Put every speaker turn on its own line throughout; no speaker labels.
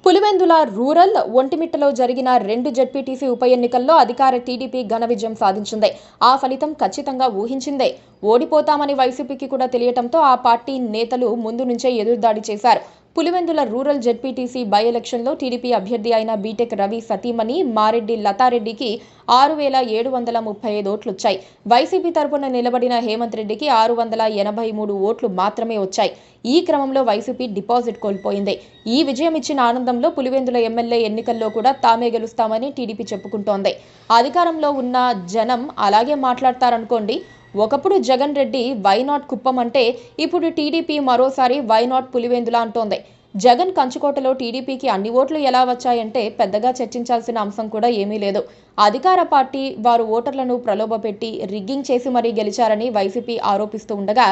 Pulivendula rural, ఒంటిమిట్టలో జరిగిన 2 ZPTC ఉప ఎన్నికల్లో అధికార టీడీపీ ఘన విజయం సాధించింది. ఆ ఫలితం ఖచ్చితంగా ఊహించిందే. ఓడిపోతామని వైసీపీకి కూడా తెలియటంతో ఆ పార్టీ నేతలు ముందు నుంచే ఎదురుదాడి చేశారు. పులివెందుల రూరల్ జెడ్పీటీసీ బై ఎలక్షన్లో టీడీపీ అభ్యర్థి అయిన బీటెక్ రవి సతీమణి మారెడ్డి లతారెడ్డికి 6,735 ఓట్లొచ్చాయి. వైసీపీ తరపున నిలబడిన హేమంత్ రెడ్డికి 683 ఓట్లు మాత్రమే వచ్చాయి. ఈ క్రమంలో వైసీపీ డిపాజిట్ కోల్పోయింది. ఈ విజయం ఇచ్చిన ఆనందంలో పులివెందుల ఎమ్మెల్యే ఎన్నికల్లో కూడా తామే గెలుస్తామని టీడీపీ చెప్పుకుంటోంది. అధికారంలో ఉన్న జనం అలాగే మాట్లాడతారనుకోండి. ఒకప్పుడు జగన్ రెడ్డి వైనాట్ కుప్పం అంటే ఇప్పుడు టీడీపీ మరోసారి వైనాట్ పులివెందుల అంటోంది. జగన్ కంచుకోటలో టీడీపీకి అన్ని ఓట్లు ఎలా వచ్చాయంటే పెద్దగా చర్చించాల్సిన అంశం కూడా ఏమీ లేదు. అధికార పార్టీ వారు ఓటర్లను ప్రలోభపెట్టి రిగ్గింగ్ చేసి మరీ గెలిచారని వైసీపీ ఆరోపిస్తూ ఉండగా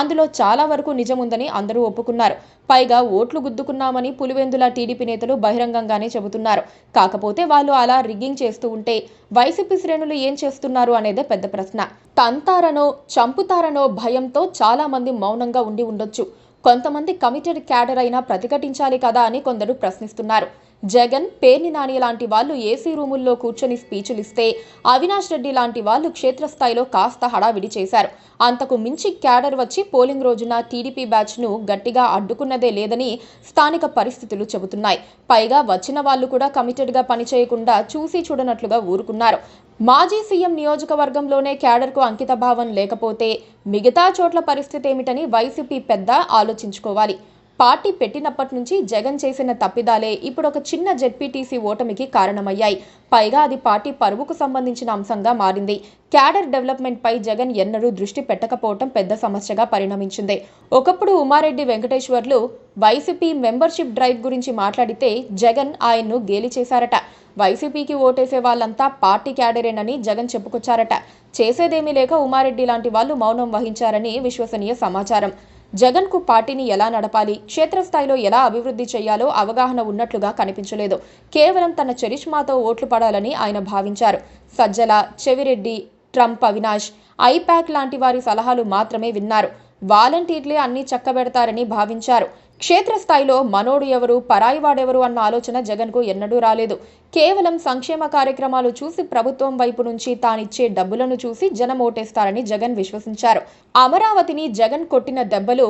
అందులో చాలా వరకు నిజముందని అందరూ ఒప్పుకున్నారు. పైగా ఓట్లు గుద్దుకున్నామని పులివెందుల టీడీపీ నేతలు బహిరంగంగానే చెబుతున్నారు. కాకపోతే వాళ్ళు అలా రిగ్గింగ్ చేస్తూ ఉంటే వైసీపీ శ్రేణులు ఏం చేస్తున్నారు అనేదే పెద్ద ప్రశ్న. తంతారనో చంపుతారనో భయంతో చాలా మంది మౌనంగా ఉండి ఉండొచ్చు. కొంతమంది కమిటెడ్ క్యాడర్ అయినా ప్రతిఘటించాలి కదా అని కొందరు ప్రశ్నిస్తున్నారు. జగన్, పేర్ని నాని లాంటి వాళ్ళు ఏసీ రూముల్లో కూర్చొని స్పీచులిస్తే అవినాష్ రెడ్డి లాంటి వాళ్ళు క్షేత్రస్థాయిలో కాస్త హడావిడి చేశారు. అంతకు మించి క్యాడర్ వచ్చి పోలింగ్ రోజున టీడీపీ బ్యాచ్ను గట్టిగా అడ్డుకున్నదే లేదని స్థానిక పరిస్థితులు చెబుతున్నాయి. పైగా వచ్చిన వాళ్ళు కూడా కమిటెడ్గా పనిచేయకుండా చూసి చూడనట్లుగా ఊరుకున్నారు. మాజీ సీఎం నియోజకవర్గంలోనే క్యాడర్కు అంకితభావం లేకపోతే మిగతా చోట్ల పరిస్థితి ఏమిటని వైసీపీ పెద్ద ఆలోచించుకోవాలి. పార్టీ పెట్టినప్పటి నుంచి జగన్ చేసిన తప్పిదాలే ఇప్పుడు ఒక చిన్న జెడ్పీటీసీ ఓటమికి కారణమయ్యాయి. పైగా అది పార్టీ పరువుకు సంబంధించిన అంశంగా మారింది. క్యాడర్ డెవలప్మెంట్ పై జగన్ ఎన్నడూ దృష్టి పెట్టకపోవటం పెద్ద సమస్యగా పరిణమించింది. ఒకప్పుడు ఉమారెడ్డి వెంకటేశ్వర్లు వైసీపీ మెంబర్షిప్ డ్రైవ్ గురించి మాట్లాడితే జగన్ ఆయన్ను గేలి చేశారట. వైసీపీకి ఓటేసే వాళ్ళంతా పార్టీ క్యాడరేనని జగన్ చెప్పుకొచ్చారట. చేసేదేమీ లేక ఉమారెడ్డి లాంటి వాళ్ళు మౌనం వహించారని విశ్వసనీయ సమాచారం. జగన్ కు పార్టీని ఎలా నడపాలి, క్షేత్రస్థాయిలో ఎలా అభివృద్ధి చేయాలో అవగాహన ఉన్నట్లుగా కనిపించలేదు. కేవలం తన చరిష్మాతో ఓట్లు పడాలని ఆయన భావించారు. సజ్జల, చెవిరెడ్డి, ట్రంప్, అవినాష్, ఐపాక్ లాంటి వారి సలహాలు మాత్రమే విన్నారు. వాలంటీర్లే అన్ని చక్కబెడతారని భావించారు. క్షేత్రస్థాయిలో మనోడు ఎవరు, పరాయివాడెవరు అన్న ఆలోచన జగన్కు ఎన్నడూ రాలేదు. కేవలం సంక్షేమ కార్యక్రమాలు చూసి ప్రభుత్వం వైపు నుంచి తానిచ్చే డబ్బులను చూసి జనం ఓటేస్తారని జగన్ విశ్వసించారు. అమరావతిని జగన్ కొట్టిన దెబ్బలు,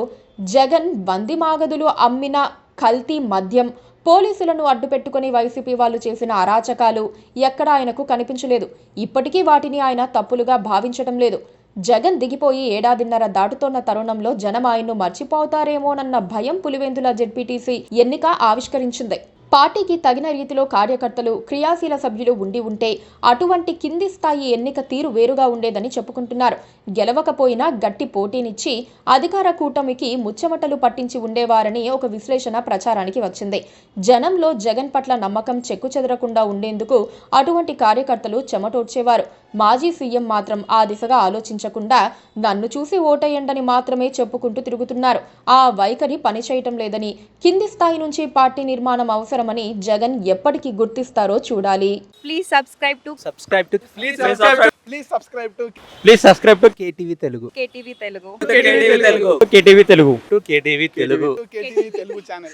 జగన్ బందిమాగదులు అమ్మిన కల్తీ మద్యం, పోలీసులను అడ్డుపెట్టుకుని వైసీపీ వాళ్ళు చేసిన అరాచకాలు ఎక్కడా ఆయనకు కనిపించలేదు. ఇప్పటికీ వాటిని ఆయన తప్పులుగా భావించడం లేదు. జగన్ దిగిపోయి ఏడాదిన్నర దాటుతోన్న తరుణంలో జనం ఆయన్ను మర్చిపోతారేమోనన్న భయం పులివెందుల జెడ్పీటీసీ ఎన్నిక ఆవిష్కరించింది. పార్టీకి తగిన రీతిలో కార్యకర్తలు, క్రియాశీల సభ్యులు ఉండి ఉంటే అటువంటి కింది స్థాయి ఎన్నిక తీరు వేరుగా ఉండేదని చెప్పుకుంటున్నారు. గెలవకపోయినా గట్టి పోటీనిచ్చి అధికార కూటమికి ముచ్చమటలు పట్టించి ఉండేవారని ఒక విశ్లేషణ ప్రచారానికి వచ్చింది. జనంలో జగన్ పట్ల నమ్మకం చెక్కుచెదరకుండా ఉండేందుకు అటువంటి కార్యకర్తలు చెమటోడ్చేవారు. మాజీ సీఎం మాత్రం ఆ దిశగా ఆలోచించకుండా నన్ను చూసి ఓటేయండని మాత్రమే చెప్పుకుంటూ తిరుగుతున్నారు. ఆ వైఖరి పనిచేయటం లేదని, కింది స్థాయి నుంచి పార్టీ నిర్మాణం అవసరమని జగన్ ఎప్పటికీ గుర్తిస్తారో చూడాలి.
Please subscribe to
KTV Telugu.
KTV Telugu.
KTV Telugu channel.